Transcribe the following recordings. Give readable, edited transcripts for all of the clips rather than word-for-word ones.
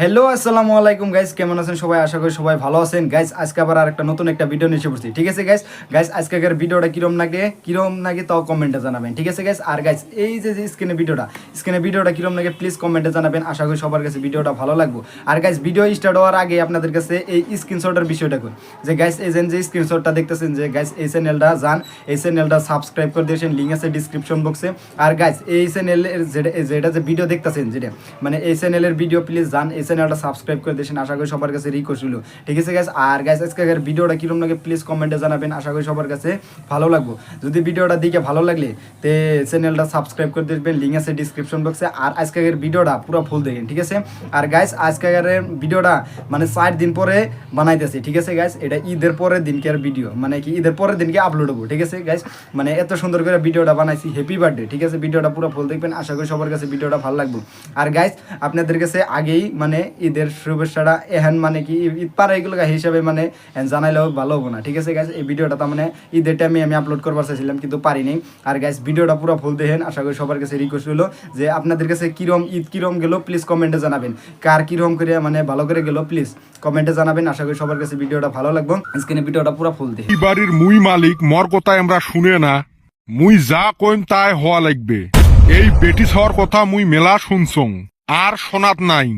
Hello আসসালামু আলাইকুম guys, কেমন আছেন সবাই? আশা করি সবাই ভালো আছেন গাইস। আজকে আবার আরেকটা নতুন একটা ভিডিও নিয়ে এসে পড়ছি, ঠিক আছে গাইস। আজকের ভিডিওটা কিরম লাগে তাও কমেন্টে জানাবেন, ঠিক আছে গাইস। আর গাইস এই যে স্ক্রিনে ভিডিওটা কিরম লাগে প্লিজ কমেন্টে জানাবেন। আশা করি সবার কাছে ভিডিওটা ভালো লাগবে। আর গাইস ভিডিও স্টার্ট হওয়ার আগে আপনাদের কাছে এই স্ক্রিনশটের বিষয়টা কই যে গাইস এই যে স্ক্রিনশটটা দেখতেছেন যে গাইস এই চ্যানেলটা এই চ্যানেলটা সাবস্ক্রাইব করে দিয়েছেন, লিঙ্ক আছে ডিসক্রিপশন বক্সে। আর গাইস এই চ্যানেলের যেটা যে ভিডিও দেখতেছেন যেটা মানে এই চ্যানেলের ভিডিও প্লিজ এই চ্যানেলটা সাবস্ক্রাইব করে দিয়েছেন। আশা করি সবার কাছে রিকোয়েস্ট হলো, ঠিক আছে গাইস। আর গাইস আজকের ভিডিওটা কিরকম লাগে প্লিজ কমেন্টে জানাবেন। আশা করি সবার কাছে ভালো লাগবে। যদি ভিডিওটা দেখে ভালো লাগলে তে চ্যানেলটা সাবস্ক্রাইব করে দিবেন, লিঙ্ক আছে ডিসক্রিপশন বক্সে। আর আজকের ভিডিওটা পুরো ফুল দেখেন, ঠিক আছে। আর গাইস আজকের ভিডিওটা মানে 4 দিন পরে বানাইতেছি, ঠিক আছে গাইস। এটা ঈদের পরের দিনকের ভিডিও, মানে কি ঈদের পরের দিনকে আপলোড হবো, ঠিক আছে গাইস। মানে এত সুন্দর করে ভিডিওটা বানাইছি, হ্যাপি বার্থডে, ঠিক আছে। ভিডিওটা পুরো ফুল দেখবেন, আশা করি সবার কাছে ভিডিওটা ভালো লাগবে। আর গাইস আপনাদের কাছে আগেই মানে ঈদের শুভেচ্ছাটা এহেন মানে কি ঈদ পার এগুলো হিসাবে মানে জানাইলেও ভালো হবো না, ঠিক আছে গাইস। এই ভিডিওটা তার মানে ঈদের টাইমে আমি আপলোড করবার চাইছিলাম কিন্তু পারিনি। আর গাইস ভিডিওটা পুরো ফুল দেখেন। আশা করি সবার কাছে রিকোয়েস্ট হলো যে আপনাদের কাছে ঈদ কিরম গেল প্লিজ কমেন্টে জানাবেন। কার কিরম করে মানে ভালো করে গেল প্লিজ কমেন্টে জানাবেন। আশা করি সবার কাছে ভিডিওটা ভালো লাগবে। স্ক্রিনে ভিডিওটা পুরো ফুল দেখেন। এই বাড়ির মুই মালিক, মর কথা আমরা শুনে না। মুই যা কইম তাই হওয়া লাগবে। এই বেটি হওয়ার কথা মুই মেলা শুনছং, আর শোনাত নাই।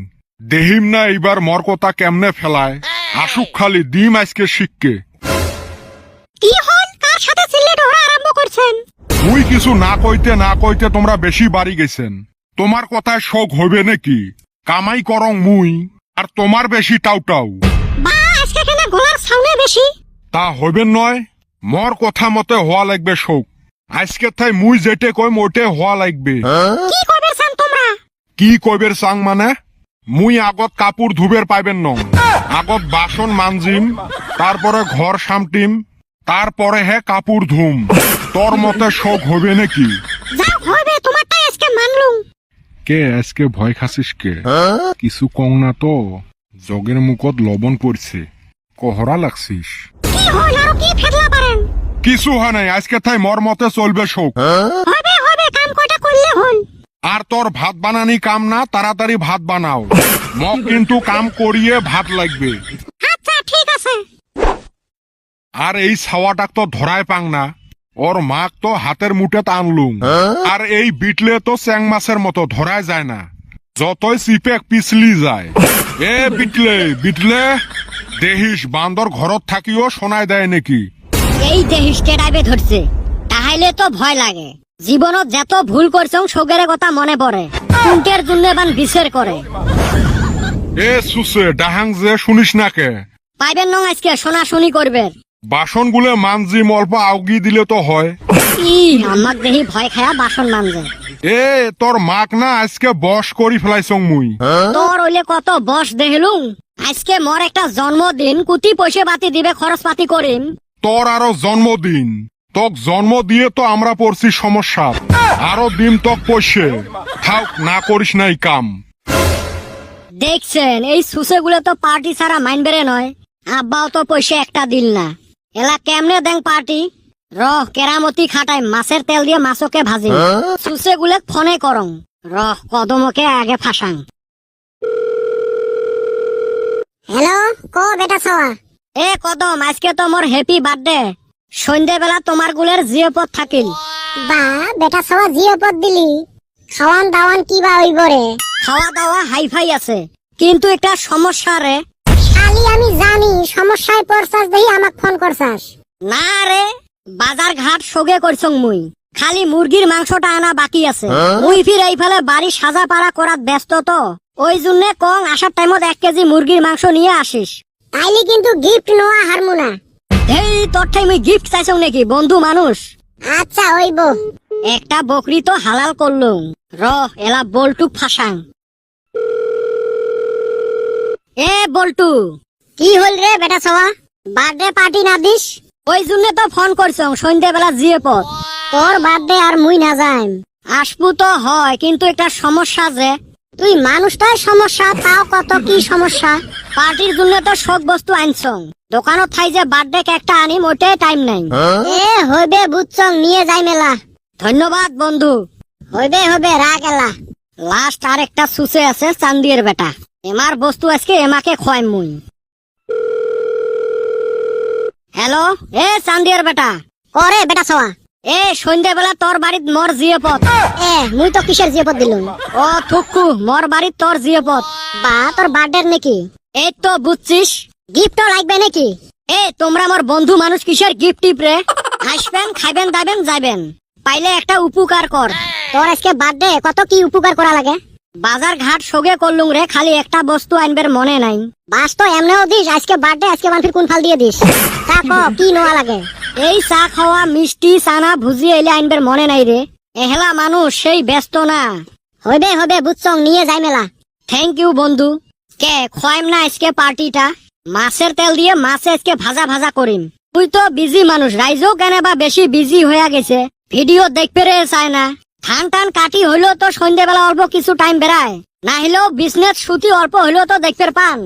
দেহিম না এইবার মর কথা কেমনে ফেলায়। আসুক খালি দিম আজকে শিখকে। কি হল, কার সাথে সিলেট ওরা আরম্ভ করছেন? মুই কিছু না কইতে তোমরা বেশি বাড়ি গেছেন। তোমার কথায় শোক হইবে নাকি? কামাই করং মুই, আর তোমার বেশি টাউটাউ। বা আজকে কেন গলার সাউন্ডে বেশি? তা হইবেন নয়, মর কথা মতে হওয়া লাগবে শোক। আজকে তাই মুই যেটে কইম ওটে হওয়া লাগবে। কি কইবে চান তোমরা? কি কইবের চাং মানে? মুই আগত কাপড় ধুবের পাইবেন নং, আগত বাসন মানজিম, তারপরে ঘর সামটিম, তারপরে হে কাপড় ধুম। তোর মতে শোক হবে নাকি? যা হইবে তোমারটাই আজকে মানলুম। কে আজকে ভয় খাসিস কে? কিছু কং না তো, জগের মুখত লবণ পড়ছে, কহরা লাগছিস। কি হল, আর কি ফেদলা পারেন? কিছু হয় নাই, আজকে তাই মর মতে চলবে শোক। হবে কাম কয়টা করলে হল। আর তোর ভাত বানানি কাম না, তাড়াতাড়ি ভাত বানাও। মক কিন্তু কাম করিয়ে ভাত লাগবে। আচ্ছা ঠিক আছে। আর এই ছাওয়াটাক তো ধরায় পাং না, ওর মাক তো হাতের মুঠেত আনলুম। আর এই বিটলে তো চ্যাং মাছের মতো ধরায় যায় না, যতই চিপেক পিছলি যায়। এ বিটলে দেহিস বান্দর ঘরত থাকিও শোনায় দেয় নাকি? এই দেহিসকে ডাইবে ধরছে, তাহলে তো ভয় লাগে। জীবনত যত ভুল করছং সগের কথা মনে পড়ে, কুন্টের জন্য বান বিচার করে। এ সুসে ডাহাং যে শুনিস না কে? পাইবেন নং আজকে শোনাশুনি করবে। বাসন গুলে মানজিম, অল্প আউগি দিলে তো হয়। ই আমাক দেহি ভয় খায়া বাসন মানজে। এ তোর মাক না আজকে বস করি ফেলাইছং মুই। তোর ওইলে কত বস দেহলুম। আজকে মোর একটা জন্মদিন, কুতি পয়সা পাতি দিবে, খরচ পাতি করিম। তোর আরো জন্মদিন, তোক জন্ম দিয়ে তো আমরা পড়ছি সমস্যা। আরো দিন তোক পয়সে থাক, না করিস নাই কাম। দেখছেন এই সুসে গুলো তো পার্টি ছাড়া মাইন বেড়ে নয়। আব্বাও তো পয়সা একটা দিল না। এলা কেমনে দেন পার্টি? রহ কেরামতি খাটাই, মাছের তেল দিয়ে মাছকে ভাজি। সুসে গুলে ফোনে করং, রহ কদমকে আগে ফাঁসাং। হ্যালো, কো বেটা সওয়া। এ কদম, আজকে তো মোর হ্যাপি বার্থডে। সন্ধ্যেবেলা তোমার গুলের জিওপদ থাকিল। বা বেটা সবা জিওপদ দিলি, খাওয়ান দাওয়ান কি বা হইব রে? খাওয়া দাওয়া হাইফাই আছে, কিন্তু একটা সমস্যা রে। খালি আমি জানি সমস্যায় পড়ছাস দেখি আমাক ফোন করছাস। না রে, বাজার ঘাট সগে করছং মুই। খালি মুরগির মাংসটা আনা বাকি আছে। মুই ফির এইফালে বাড়ি সাজা পাড়া করাত ব্যস্ত তো, ওই জন্য কং আসার টাইমত 1 কেজি মুরগির মাংস নিয়ে আসিস। তাইলে কিন্তু গিফট নোয়া হারমু না। এই তোর ঠাই মুই গিফট চাইছং নাকি? বন্ধু মানুষ। আচ্ছা হইব। একটা বকরি তো হালাল করলুম, রহ এলা বল্টু ফাঁসাং। এ বল্টু, কি হল রে বেটা সবা, বার্থডে পার্টি না দিস? ওই জন্য তো ফোন করছং, সন্ধ্যেবেলা জিওপদ। তোর বার্থডে আর মুই না যাইম। আসবো তো হয়, কিন্তু একটা সমস্যা যে। তুই মানুষটার সমস্যা, তাও কত কি সমস্যা? পার্টির জন্য তো সব বস্তু আনছং, দোকানত থাই যে বার্থডে কেকটা আনিম ওইটাই টাইম নাই। এ হইবে বুঝছং, নিয়ে যাই মেলা। ধন্যবাদ বন্ধু। হইবে রাগ এলা। লাস্ট আর একটা সুসে আছে চান্দিয়ের বেটা, এমার বস্তু আজকে এমাকে খোয়াই মুই। হ্যালো, এ চান্দিয়ার বেটা। করে বেটা সওয়া। এ সন্ধ্যাবেলা তোর বাড়িত মোর জিয়পত। মুই তো কিসের জিয়পত দিলুম? ও থুকু, মোর বাড়িত তোর জিয়পত। বা তোর বার্থডে নাকি? এই তো বুঝছিস। গিফটও লাগবে নাকি? তোমরা আমার বন্ধু মানুষ, কিসের গিফট টিপ রে? আসবেন, খাইবেন, দাইবেন, যাইবেন। পাইলে একটা উপকার কর। তোর আজকে বার্থডে, কত কি উপকার করা লাগে? বাজার ঘাট সগে করলুম রে, খালি একটা বস্তু আনবার মনে নাই। বাস তো এমনেও দিস, আজকে বার্থডে, আজকে মানফির কোন ফাল দিয়ে দিস? তা ক কি নোয়া লাগে? এই চা খাওয়া, মিষ্টি, চানা, ভুজি এলে আনবার মনে নাই রে। এহেলা মানুষ সেই ব্যস্ত না। হইবে হইবে বুঝছং, নিয়ে যাই মেলা। থ্যাংক ইউ বন্ধু। কে খোয়াইম না আজকে পার্টিটা? মাছের তেল দিয়ে মাছে আজকে ভাজা ভাজা করিম। তুই তো বিজি মানুষ, রাইজও কেন বা বেশি বিজি হয়ে গেছে, ভিডিও দেখতে রে চায় না। ধান টান কাটি হইলেও তো সন্ধ্যেবেলা অল্প কিছু টাইম বেড়ায়, না হলেও বিজনেস ছুটি অল্প হইলেও তো দেখতে পান।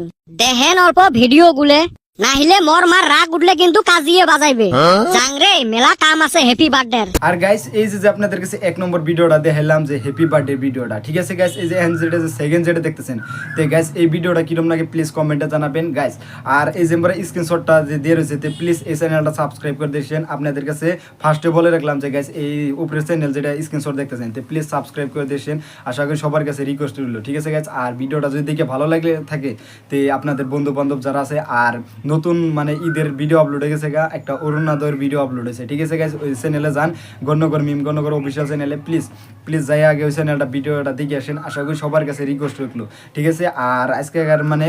দেখেন অল্প ভিডিও গুলে, না হলে মোর মার রাগ উঠলে কিন্তু কাজিয়ে বাজাইবে। জাংরে মেলা কাম আছে হ্যাপি বার্থডে। আর গাইস এই যে আপনাদের কাছে 1 নম্বর ভিডিওটা দেখাইলাম যে হ্যাপি বার্থডে ভিডিওটা, ঠিক আছে গাইস? এই যে যেটা সেকেন্ড যেটা দেখতেছেন, তো গাইস এই ভিডিওটা কিরকম লাগে প্লিজ কমেন্টে জানাবেন গাইস। আর এই যে আমরা স্ক্রিনশটটা যে দিয়ে রয়েছে, তো প্লিজ এই চ্যানেলটা সাবস্ক্রাইব করে দিয়েছেন। আপনাদের কাছে ফার্স্টে বলে রাখলাম যে গাইস এই উপরের চ্যানেল যেটা স্ক্রিনশট দেখতেছেন, তো প্লিজ সাবস্ক্রাইব করে দিয়েছেন। আশা করি সবার কাছে রিকোয়েস্ট রইল, ঠিক আছে গাইস? আর ভিডিওটা যদি দেখে ভালো লাগে থাকে, তো আপনাদের বন্ধু বান্ধব যারা আছে, আর নতুন মানে ঈদের ভিডিও আপলোড হয়ে গেছে গা, একটা অরুণাদয়ের ভিডিও আপলোড হয়েছে, ঠিক আছে গাইস? ওই চ্যানেলে যান, গণ্যকর মিম গণ্যকর অফিসিয়াল চ্যানেলে, প্লিজ প্লিজ যাই আগে ওই চ্যানেলটা ভিডিওটা দেখে আসেন। আশা করি সবার কাছে রিকোয়েস্ট রাখলো, ঠিক আছে? আর আজকের মানে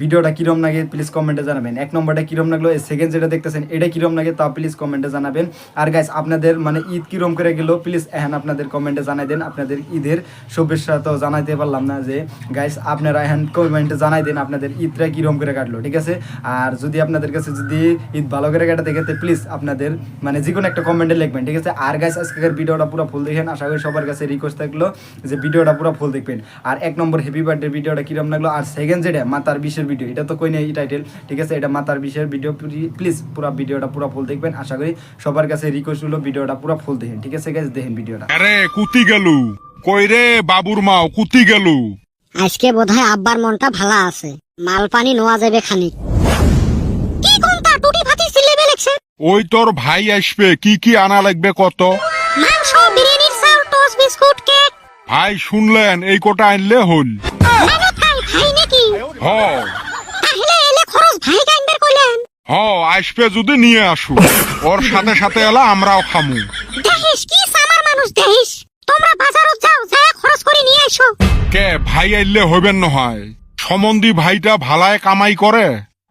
ভিডিওটা কিরম লাগে প্লিজ কমেন্টে জানাবেন। 1 নম্বরটা কিরম লাগলো, সেকেন্ড যেটা দেখতেছেন এটা কিরম লাগে তা প্লিজ কমেন্টে জানাবেন। আর গাইস আপনাদের মানে ঈদ কিরম করে গেল প্লিজ এখন আপনাদের কমেন্টে জানাই দেন। আপনাদের ঈদের শুভেচ্ছা তো জানাইতে পারলাম না, যে গাইস আপনারা এখন কমেন্টে জানাই দেন আপনাদের ঈদটা কিরম করে কাটলো, ঠিক আছে? আর যদি আপনাদের কাছে যদি ঈদ ভালো করে কাটা দেখে, প্লিজ আপনাদের মানে যে কোনো একটা কমেন্টে লিখবেন, ঠিক আছে? আর গাইস আজকের ভিডিওটা পুরো ফুল দেখেন। আশা করি সবার কাছে রিকোয়েস্ট থাকলো যে ভিডিওটা পুরো ফুল দেখবেন। আর 1 নম্বর হ্যাপি বার্থডে ভিডিওটা কিরম লাগলো, আর সেকেন্ড যেটা মাতার বিশের ভিডিও, এটা তো কই নেই টাইটেল, ঠিক আছে? এটা মাতার বিশের ভিডিও, প্লিজ পুরো ভিডিওটা পুরো ফুল দেখবেন। আশা করি সবার কাছে রিকোয়েস্ট হলো ভিডিওটা পুরো ফুল দেখেন, ঠিক আছে গাইস? দেখেন ভিডিওটা। আরে কুতি গেলু কই রে বাবুর মাও, কুতি গেলু? আজকে বোধহয় আব্বার মনটা ভালো আছে, মাল পানি নোয়া যাবে খানিক। কি কোনটা টুটি ফাটি সিলেবে লাগছে? ওই তোর ভাই আসবে, কি কি আনা লাগবে কত? মাংস, বিরিয়ানির চাল, টোস্ট, বিস্কুট, কেক। ভাই শুনলেন, এই কোটা আনলে হল। মানে খাই ভাই নাকি? হ তাহলে এলে খরচ ভাই গাইনবার কইলেন। হ আসবে যদি নিয়ে আসু, ওর সাথে সাথে এলা আমরাও খামু। দেখিস কি সামার মানুষ দেখিস। তোমরা বাজারত যাও, যায় খরচ করে নিয়ে আইসো। কে ভাই আইলে হইবেন নহয়? সমন্ধি ভাইটা ভালায় কামাই করে,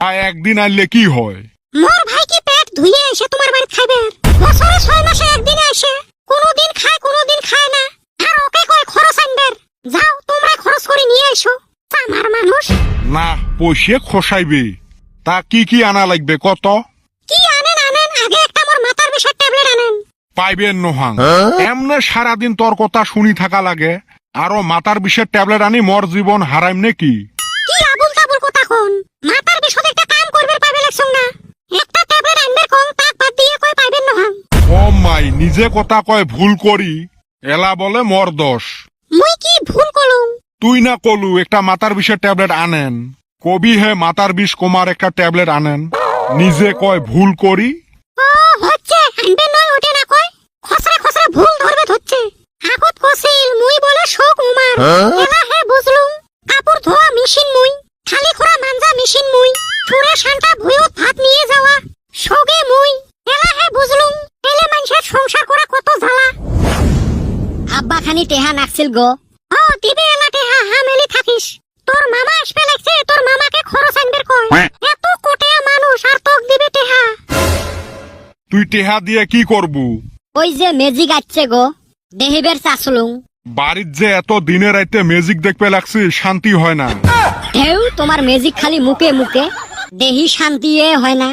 আর একদিন আইলে কি হয়? মোর ভাই কি পেট ধুইয়ে এসে তোমার বাড়ি খাইবে? বছরে 6 মাসে একদিন আসে, কোনোদিন খায় কোনোদিন খায় না। আর ওকে কয় খরচ আনবার। যাও তোমরা খরচ করে নিয়ে আইসো। সামার মানুষ। না পয়সে খসাইবে। তা কি কি আনা লাগবে কত? কি আনেন আনেন, আগে একটা মোর মাথার বিষের ট্যাবলেট আনেন। পাইবেন নহাং, এমনে সারাদিন তোর কথা শুনি থাকা লাগে, আরো মাথার বিষের ট্যাবলেট আনি মোর জীবন হারাইম নাকি? কি আবুল তাবুল কথা কোন? মাথার বিষয়ে একটা কাম করবে পাইবে লাগছং না। একটা ট্যাবলেট আনবার কোন, তাক বাদ দিয়ে কই পাইবেন নহাং। ও মাই, নিজে কথা কয় ভুল করি, এলা বলে মোর দোষ। মুই কি ভুল কলুম? তুই না কলু একটা মাথার বিষের ট্যাবলেট আনেন, কবি হে মাথার বিষ কমার একটা ট্যাবলেট আনেন, নিজে কয় ভুল করি। ও হচ্ছে আনবে নয় ওটে না কয়, খসরা খসরা ভুল ধরবে হচ্ছে। আগত কছিল মুই বলে শোক উমার, এলা হে বুঝলুম। কাপড় ধোয়া মেশিন মুই, খালি খোরা মানজা মেশিন মুই, চুরে শান্তা ভুয়ত ভাত নিয়ে যাওয়া শোকে মুই, এলা হে বুঝলুম। এলে মানুষের সংসার করা কত জ্বালা। আব্বা খানি টেহা নাকছিল গো। ও দিবে এলা টেহা, হা মেলি থাকিস। তোর মামা আসবে লাগছে, তোর মামাকে খরচ আনবার কয়। এত কোটিয়া মানুষ আর তোক দিবে টেহা। তুই টেহা দিয়ে কি করবু? ওই যে মেজিক আসছে গো, দেহিবের চাসলুং। বাড়ির যে এত দিনে রাইতে ম্যাজিক দেখতে লাগছি, শান্তি হয় না। ঢেউ তোমার মেজিক খালি মুখে মুখে, দেহি শান্তি হয় না।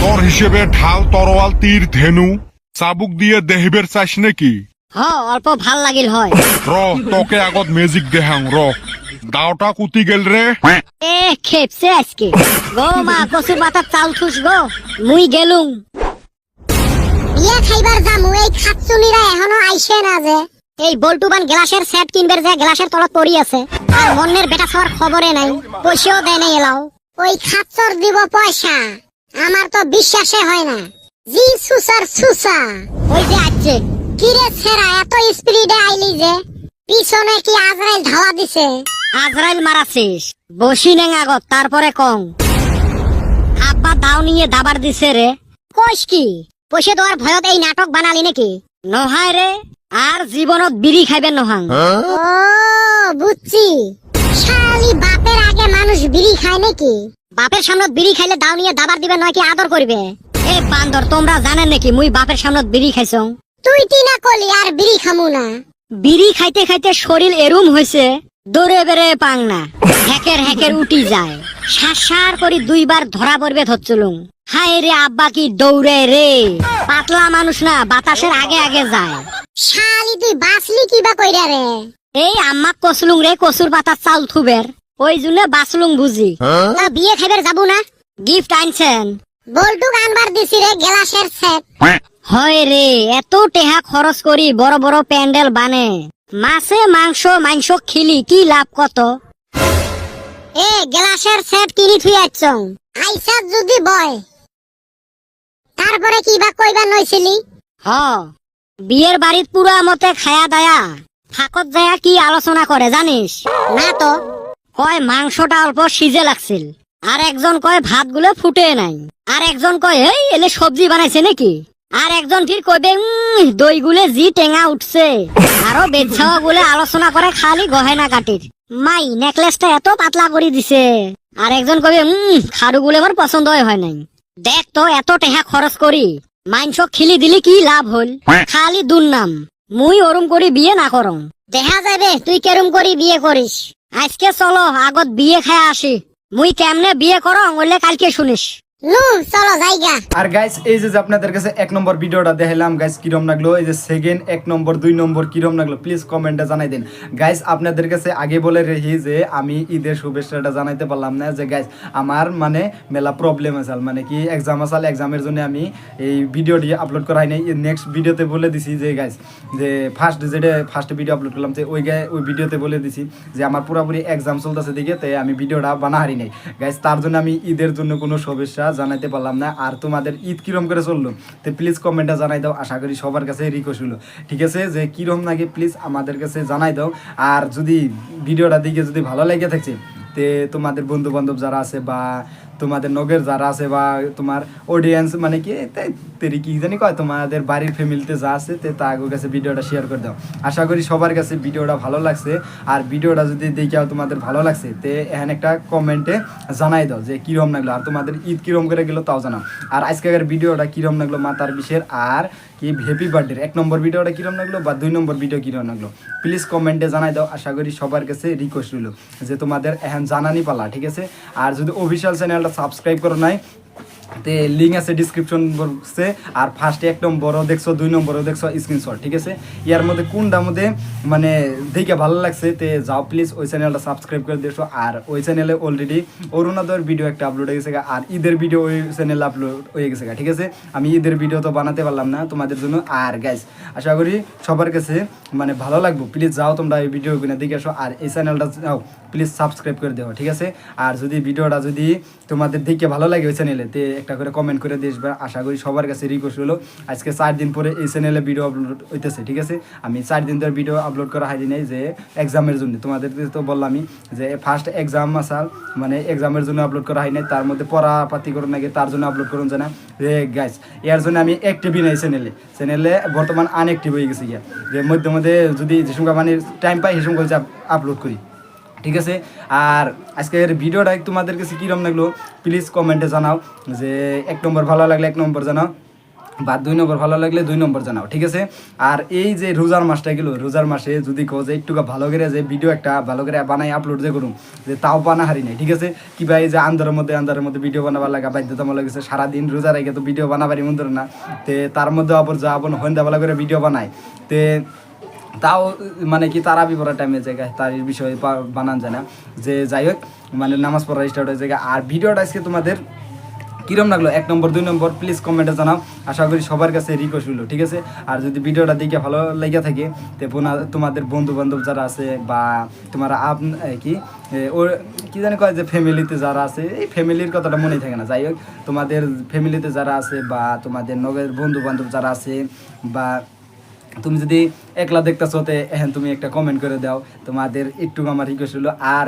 তোর হিসেবে ঢাল তরোয়াল তীর ধেনু চাবুক দিয়ে দেহিবের চাইস নাকি? অল্প ভাল লাগিল হয়। র তোকে আগত ম্যাজিক দেহাং র। দাওটা কুতি গেল রে। এ খেপছে আজকে গো। মা কচুর পাতার চাল থুস গো, মুই গেলুম। বিয়া খাইবার যামু, এই খাচ্চুনিরা এখনো আইসে না যে। এই বল্টুবান গ্লাসের সেট কিনবার যে গ্লাসের তলত পড়ি আছে আর মন্নের বেটা সবার খবরে নাই, পয়সাও দেয় নাই এলাও। ওই খাচ্চর দিব পয়সা, আমার তো বিশ্বাসে হয় না। জি সুসার সুসা, ওই যে আছে কিরে ছেড়া এত স্পিডে আইলি যে, পিছনে কি আজরাইল ধাওয়া দিছে? আজরাইল মারাছিস, বসি নেং আগত তারপরে কং। আব্বা দাও নিয়ে দাবার দিছে রে। কইস কি পয়সা দেওয়ার ভয়ত এই নাটক বানালি নাকি? নহায় রে, আর জীবনত বিড়ি খাইবেন নহাং। ও বুঝছি, শালি বাপের আগে মানুষ বিড়ি খায় নাকি? বাপের সামনত বিড়ি খাইলে দাও নিয়ে দাবার দিবে নয় কি আদর করবে? এ বান্দর, তোমরা জানেন নাকি মুই বাপের সামনত বিড়ি খাইছং? তুই টি না করলি আর বিড়ি খামু না। বিড়ি খাইতে খাইতে শরীর এরুম হয়েছে, দৌড়ে বেড়ে পাং না, হ্যাকের উঠি যায়। সার করি 2 বার ধরা পড়বে ধরছিলুম। হায় রে আব্বা কি দৌড়ে রে, পাতলা মানুষ না, বাতাসের আগে আগে যায়। শালি তুই বাঁচলি কিবা কইরা রে? এই আম্মাক কসলুং রে কসুর পাতার চাল থুবের, ওই জন্য বাঁচলুং বুঝি। তা বিয়ে খাইবার যাবো না? গিফট আনছেন? বল্টুক আনবার দিছি রে গ্লাসের সেট। হয় রে, এত টেহা খরচ করি বড় বড় প্যান্ডেল বানে, মাছে মাংস খিলি কি লাভ কত? এ গ্লাসের সেট কিনি থুই আইছং, আইসা যদি বয় তারপরে কিবা কইবা নইছিলি? হ, বিয়ের বাড়িত পুরা মতে খায়া দায়া ফাঁকত যায়া কি আলোচনা করে জানিস? না তো। কয় মাংসটা অল্প সিজে লাগছিল, আর একজন কয় ভাত গুলো ফুটে নাই, আর একজন কয় এই এলে সবজি বানাইছে নাকি, আর একজন ঠিক কইবে দই গুলে জি টেঙা উঠছে, আরো বেচ্ছাও গুলে আলোচনা করে খালি গহেনা কাটির মাই নেকলেসটা এত পাতলা করে দিছে, আর একজন কবে খাড়ু গুলে আমার পছন্দ হয় নাই। দেখ তো এত টেহা খরচ করি মাংস খিলি দিলি কি লাভ হল? খালি দুর্নাম। মুই ওরম করি বিয়ে না করং। দেখা যাবে তুই কেরম করি বিয়ে করিস। আজকে চলো আগত বিয়ে খায় আসি, মুই কেমনে বিয়ে করং ওইলে কালকে শুনিস। নু চলো জায়গা। আর গাইস এই যে আপনাদের কাছে 1 নম্বর ভিডিওটা দেখালাম গাইস, কিরম লাগলো? এই যে সেকেন্ড 1 নম্বর 2 নম্বর কিরম লাগলো প্লিজ কমেন্টে জানাই দিন গাইস। আপনাদের কাছে আগে বলে রেখি যে আমি ঈদের শুভেচ্ছাটা জানাইতে পারলাম না, যে গাইস আমার মানে মেলা প্রবলেম আছে, মানে কি এক্সাম আছে, এক্সামের জন্য আমি এই ভিডিওটি আপলোড করা হয়নি। নেক্সট ভিডিওতে বলে দিছি যে গাইস, যে ফার্স্ট ভিডিও আপলোড করলাম যে ওই ভিডিওতে বলে দিছি যে আমার পুরোপুরি এক্সাম চলতেছে দিকে, তাই আমি ভিডিওটা বানা হারি নাই গাইস। তার জন্য আমি ঈদের জন্য কোনো শুভেচ্ছা জানাইতে পারলাম না। আর তোমাদের ঈদ কিরম করে চললো তো প্লিজ কমেন্টে জানাই দাও, আশা করি সবার কাছে রিকোয়েস্ট হলো, ঠিক আছে, যে কিরম নাকি প্লিজ আমাদের কাছে জানাই দাও। আর যদি ভিডিওটা দিকে যদি ভালো লেগে থাকছে তে তোমাদের বন্ধু বান্ধব যারা আছে বা তোমাদের নগের যারা আছে বা তোমার অডিয়েন্স মানে কি তেরি কি জানি কয় তোমাদের বাড়ির ফ্যামিলিতে যা আছে তে তাদের কাছে ভিডিওটা শেয়ার করে দাও। আশা করি সবার কাছে ভিডিওটা ভালো লাগছে। আর ভিডিওটা যদি দেখেও তোমাদের ভালো লাগছে তে এখানে একটা কমেন্টে জানাই দাও যে কিরম লাগলো, আর তোমাদের ঈদ কিরম করে গেলো তাও জানাও। আর আজকের ভিডিওটা কিরম লাগলো মাতার বিষয়ের, আর কি হ্যাপি বার্থডে 1 নম্বর ভিডিওটা কিরম লাগলো বা 2 নম্বর ভিডিও কিরম লাগলো প্লিজ কমেন্টে জানাই দাও। আশা করি সবার কাছে রিকোয়েস্ট রইল যে তোমাদের এখন জানানি পালা, ঠিক আছে। আর যদি অফিসিয়াল চ্যানেলটা সাবস্ক্রাইব করো নাই তে লিঙ্ক আছে ডিসক্রিপশন বক্সে। আর ফার্স্টে 1 নম্বরও দেখছো, 2 নম্বরও দেখছো স্ক্রিনশট, ঠিক আছে। ইয়ার মধ্যে কোনটার মধ্যে মানে দেখে ভালো লাগছে তে যাও প্লিজ ওই চ্যানেলটা সাবস্ক্রাইব করে দিয়েছো। আর ওই চ্যানেলে অলরেডি অরুণোদয়ের ভিডিও একটা আপলোড হয়ে গেছে, আর ঈদের ভিডিও ওই চ্যানেলে আপলোড হয়ে গেছে, ঠিক আছে। আমি ঈদের ভিডিও তো বানাতে পারলাম না তোমাদের জন্য। আর গাইস আশা করি সবার কাছে মানে ভালো লাগবে, প্লিজ যাও তোমরা এই ভিডিওগুলো দেখে আসো। আর এই চ্যানেলটা যাও প্লিজ সাবস্ক্রাইব করে দেও, ঠিক আছে। আর যদি ভিডিওটা যদি তোমাদের দেখে ভালো লাগে ওই চ্যানেলে তে একটা করে কমেন্ট করে দিসবে। আশা করি সবার কাছে রিকোয়েস্ট হলো আজকে 4 দিন পরে এই চ্যানেলে ভিডিও আপলোড হইতেছে, ঠিক আছে। আমি 4 দিন ধরে ভিডিও আপলোড করা হয়নি নাই যে এক্সামের জন্য, তোমাদের তো বললামই যে ফার্স্ট এক্সাম আসাল মানে এক্সামের জন্য আপলোড করা হয় নাই, তার মধ্যে পড়াপাতি করুন নাকি তার জন্য আপলোড করুন জানা যে গাইস। এর জন্য আমি অ্যাক্টিভই নাই চ্যানেলে বর্তমান আনঅ্যাক্টিভ হয়ে গেছি গিয়া, যে মধ্যে মধ্যে যদি যে সঙ্গে মানে টাইম পাই সে সঙ্গে আপলোড করি, ঠিক আছে। আর আজকের ভিডিওটা তোমাদের কাছে কীরকম লাগলো প্লিজ কমেন্টে জানাও, যে 1 নম্বর ভালো লাগলে 1 নম্বর জানাও বা 2 নম্বর ভালো লাগলে 2 নম্বর জানাও, ঠিক আছে। আর এই যে রোজার মাসটা গেল, রোজার মাসে যদি কো যে একটু ভালো করে যে ভিডিও একটা ভালো করে বানাই আপলোড যে করুন, যে তাও বানা হারি নাই, ঠিক আছে। কিবা এই যে আন্ধারের মধ্যে ভিডিও বানাবার লাগা বাধ্যতামূলক গেছে, সারাদিন রোজা রেখে তো ভিডিও বানাবারই মন ধরে না, তে তার মধ্যে আবার যা আপন সন্ধ্যাবেলা করে ভিডিও বানায় তে তাও মানে কি তারা বিপরার টাইমে জায়গায় তার বিষয়ে বানান যায় না, যে যাই হোক মানে নামাজ পড়া স্টার্ট হয়ে যায়। আর ভিডিওটা আজকে তোমাদের কিরম লাগলো 1 নম্বর 2 নম্বর প্লিজ কমেন্টে জানাও। আশা করি সবার কাছে রিকোয়েস্ট হলো, ঠিক আছে। আর যদি ভিডিওটা দেখে ভালো লেগে থাকে তো তোমাদের বন্ধু বান্ধব যারা আছে বা তোমার ওর কি জানি কয় যে ফ্যামিলিতে যারা আছে, এই ফ্যামিলির কথাটা মনেই থাকে না, যাই হোক তোমাদের ফ্যামিলিতে যারা আছে বা তোমাদের নগরের বন্ধু বান্ধব যারা আছে বা তুমি যদি একলা দেখতেছো তে এখন তুমি একটা কমেন্ট করে দাও। তোমাদের একটু আমার রিকোয়েস্ট হলো। আর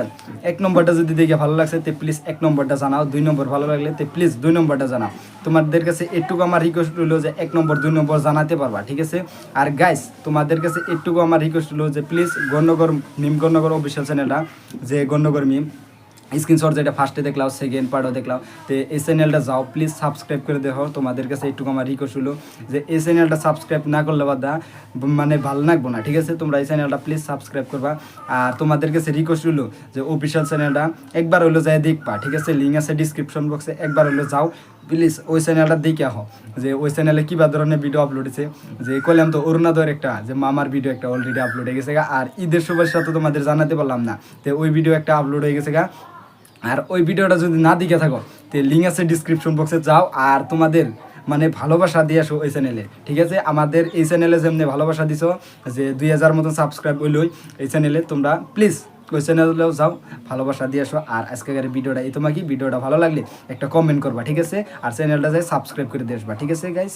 1 নম্বরটা যদি দেখে ভালো লাগছে তে প্লিজ 1 নম্বরটা জানাও। 2 নম্বর ভালো লাগলে তে প্লিজ 2 নম্বরটা জানাও। তোমাদের কাছে একটু আমার রিকোয়েস্ট হলো যে 1 নম্বর 2 নম্বর জানাতে পারবা, ঠিক আছে। আর গাইস তোমাদের কাছে একটু আমার রিকোয়েস্ট হলো যে প্লিজ গণনগর অফিসিয়াল চ্যানেলটা, যে গণনগর মিম স্ক্রিনশট যেটা ফার্স্টে দেখলাম, সেকেন্ড পার্টও দেখলাম, তো এই চ্যানেলটা যাও প্লিজ সাবস্ক্রাইব করে দেখো। তোমাদের কাছে একটু আমার রিকোয়েস্ট হলো যে এই চ্যানেলটা সাবস্ক্রাইব না করলে বাদা মানে ভালো লাগবো না, ঠিক আছে। তোমরা এই চ্যানেলটা প্লিজ সাবস্ক্রাইব করবা। আর তোমাদের কাছে রিকোয়েস্ট হলো যে অফিসিয়াল চ্যানেলটা একবার হলো যাই দেখবা, ঠিক আছে। লিঙ্ক আছে ডিসক্রিপশন বক্সে, একবার হলো যাও প্লিজ ওই চ্যানেলটা দেখে আহ যে ওই চ্যানেলে কিবা ধরনের ভিডিও আপলোড হয়েছে। যে কইলাম তো অরুণাদয়ের একটা যে মামার ভিডিও একটা অলরেডি আপলোড হয়ে গেছে গা। আর ঈদের শুভেচ্ছা তো তোমাদের জানাতে পারলাম না, তো ওই ভিডিও একটা আপলোড হয়ে গেছে গা। আর ওই ভিডিওটা যদি না দেখে থাকো তো লিঙ্ক আছে ডিসক্রিপশন বক্সে, যাও আর তোমাদের মানে ভালোবাসা দিয়ে আসো ওই চ্যানেলে, ঠিক আছে। আমাদের এই চ্যানেলে যেমনি ভালোবাসা দিছো যে 2000 মতন সাবস্ক্রাইব হইলই এই চ্যানেলে, তোমরা প্লিজ ওই চ্যানেলেও যাও ভালোবাসা দিয়ে আসো। আর আজকের ভিডিওটা এই তোমাকে ভিডিওটা ভালো লাগলে একটা কমেন্ট করবা, ঠিক আছে। আর চ্যানেলটা যাই সাবস্ক্রাইব করে দিয়ে আসবা, ঠিক আছে গাইস।